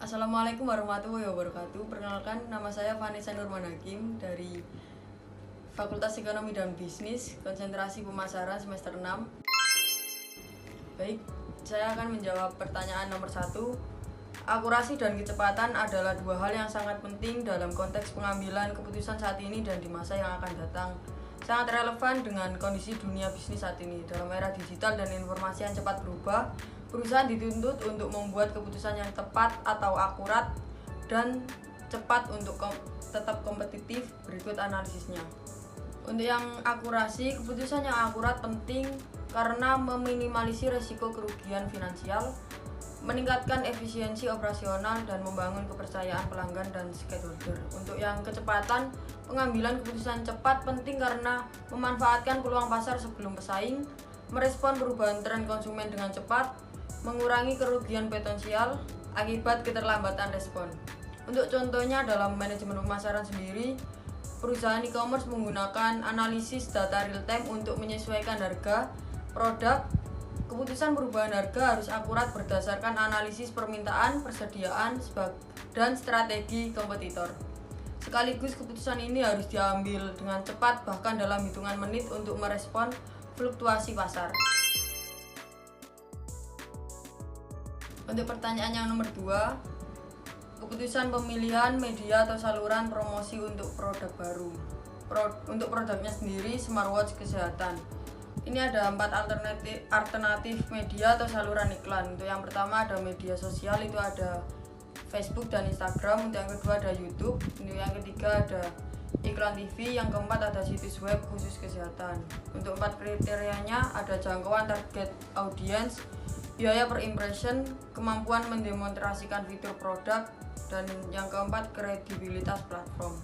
Assalamualaikum warahmatullahi wabarakatuh. Perkenalkan, nama saya Vanessa Nurman Hakim dari Fakultas Ekonomi dan Bisnis, konsentrasi pemasaran semester 6. Baik, saya akan menjawab pertanyaan nomor 1. Akurasi dan kecepatan adalah dua hal yang sangat penting dalam konteks pengambilan keputusan saat ini dan di masa yang akan datang. Sangat relevan dengan kondisi dunia bisnis saat ini. Dalam era digital dan informasi yang cepat berubah, perusahaan dituntut untuk membuat keputusan yang tepat atau akurat dan cepat untuk tetap kompetitif. Berikut analisisnya. Untuk yang akurasi, keputusan yang akurat penting karena meminimalisir risiko kerugian finansial, meningkatkan efisiensi operasional, dan membangun kepercayaan pelanggan dan stakeholder. Untuk yang kecepatan, pengambilan keputusan cepat penting karena memanfaatkan peluang pasar sebelum pesaing, merespon perubahan tren konsumen dengan cepat, mengurangi kerugian potensial akibat keterlambatan respon. Untuk contohnya dalam manajemen pemasaran sendiri, perusahaan e-commerce menggunakan analisis data real time untuk menyesuaikan harga produk. Keputusan perubahan harga harus akurat berdasarkan analisis permintaan, persediaan, dan strategi kompetitor. Sekaligus keputusan ini harus diambil dengan cepat, bahkan dalam hitungan menit, untuk merespon fluktuasi pasar. Untuk pertanyaan yang nomor 2, keputusan pemilihan media atau saluran promosi untuk produk baru. Untuk produknya sendiri, smartwatch kesehatan. Ini ada 4 alternatif media atau saluran iklan. Untuk yang pertama ada media sosial, itu ada Facebook dan Instagram. Untuk yang kedua ada YouTube. Untuk yang ketiga ada iklan TV. Yang keempat ada situs web khusus kesehatan. Untuk 4 kriterianya ada jangkauan target audience, biaya per impression, kemampuan mendemonstrasikan fitur produk, dan yang keempat kredibilitas platform.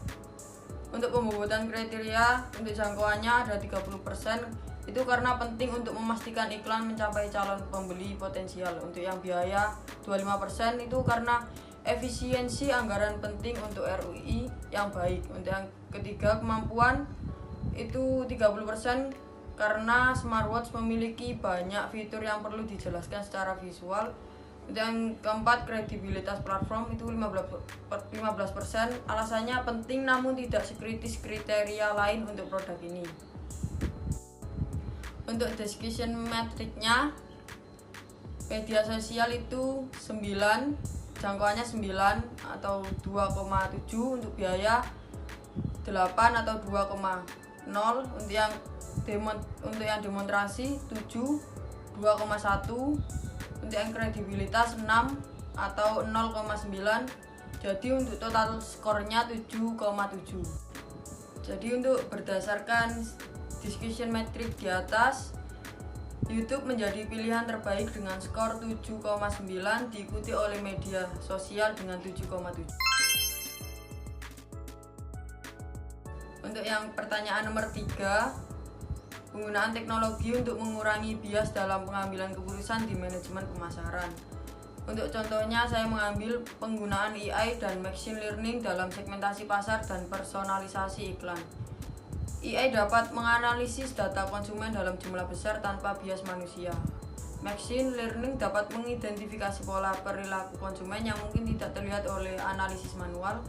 Untuk pembobotan kriteria, untuk jangkauannya ada 30%, itu karena penting untuk memastikan iklan mencapai calon pembeli potensial. Untuk yang biaya 25%, itu karena efisiensi anggaran penting untuk ROI yang baik. Untuk yang ketiga kemampuan, itu 30%, karena smartwatch memiliki banyak fitur yang perlu dijelaskan secara visual. Untuk yang keempat kredibilitas platform, itu 15%, alasannya penting namun tidak sekritis kriteria lain untuk produk ini. Untuk decision metricnya, media sosial itu 9, jangkauannya 9 atau 2,7, untuk biaya 8 atau 2,0, untuk yang demonstrasi 7, 2,1, untuk yang kredibilitas 6 atau 0,9. Jadi untuk total skornya 7,7. Jadi untuk berdasarkan discussion metric di atas, YouTube menjadi pilihan terbaik dengan skor 7,9, diikuti oleh media sosial dengan 7,7. Untuk yang pertanyaan nomor 3, penggunaan teknologi untuk mengurangi bias dalam pengambilan keputusan di manajemen pemasaran. Untuk contohnya, saya mengambil penggunaan AI dan machine learning dalam segmentasi pasar dan personalisasi iklan. AI dapat menganalisis data konsumen dalam jumlah besar tanpa bias manusia. Machine learning dapat mengidentifikasi pola perilaku konsumen yang mungkin tidak terlihat oleh analisis manual.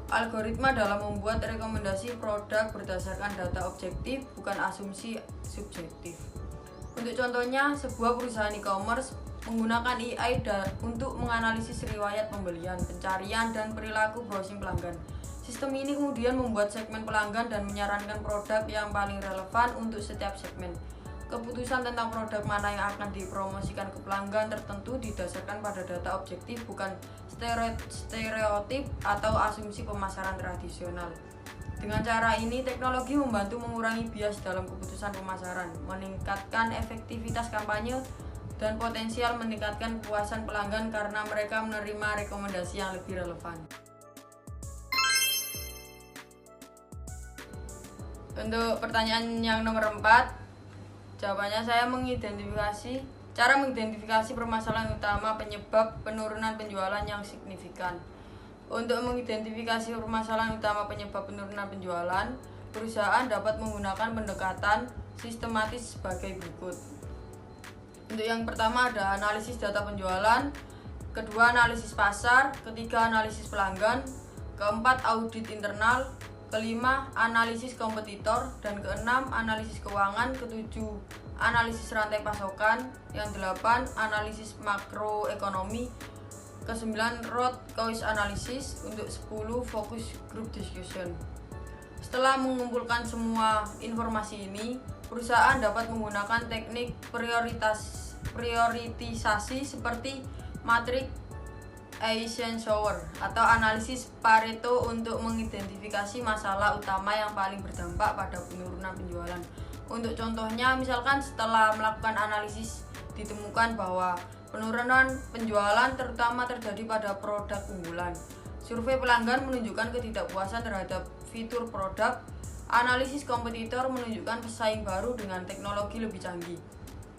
Algoritma dalam membuat rekomendasi produk berdasarkan data objektif, bukan asumsi subjektif. Untuk contohnya, sebuah perusahaan e-commerce menggunakan AI untuk menganalisis riwayat pembelian, pencarian, dan perilaku browsing pelanggan. Sistem ini kemudian membuat segmen pelanggan dan menyarankan produk yang paling relevan untuk setiap segmen. Keputusan tentang produk mana yang akan dipromosikan ke pelanggan tertentu didasarkan pada data objektif, bukan stereotip atau asumsi pemasaran tradisional. Dengan cara ini, teknologi membantu mengurangi bias dalam keputusan pemasaran, meningkatkan efektivitas kampanye, dan potensial meningkatkan kepuasan pelanggan karena mereka menerima rekomendasi yang lebih relevan. Untuk pertanyaan yang nomor 4, jawabannya saya cara mengidentifikasi permasalahan utama penyebab penurunan penjualan yang signifikan. Untuk mengidentifikasi permasalahan utama penyebab penurunan penjualan, perusahaan dapat menggunakan pendekatan sistematis sebagai berikut. Untuk yang pertama ada analisis data penjualan. kedua analisis pasar, ketiga analisis pelanggan, keempat audit internal, kelima analisis kompetitor, dan keenam analisis keuangan, ketujuh analisis rantai pasokan, yang delapan analisis makroekonomi, kesembilan root cause analysis, untuk 10 focus group discussion. Setelah mengumpulkan semua informasi ini, perusahaan dapat menggunakan teknik prioritisasi seperti matriks Eisenhower atau analisis Pareto untuk mengidentifikasi masalah utama yang paling berdampak pada penurunan penjualan. Untuk contohnya, misalkan setelah melakukan analisis ditemukan bahwa penurunan penjualan terutama terjadi pada produk unggulan. Survei pelanggan menunjukkan ketidakpuasan terhadap fitur produk. Analisis kompetitor menunjukkan pesaing baru dengan teknologi lebih canggih.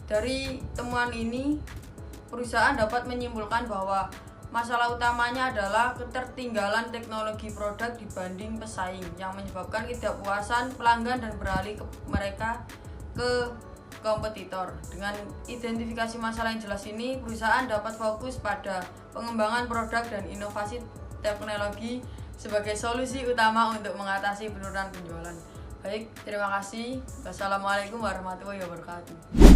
Dari temuan ini, perusahaan dapat menyimpulkan bahwa masalah utamanya adalah ketertinggalan teknologi produk dibanding pesaing yang menyebabkan ketidakpuasan pelanggan dan beralih mereka ke kompetitor. Dengan identifikasi masalah yang jelas ini, perusahaan dapat fokus pada pengembangan produk dan inovasi teknologi sebagai solusi utama untuk mengatasi penurunan penjualan. Baik, terima kasih. Wassalamualaikum warahmatullahi wabarakatuh.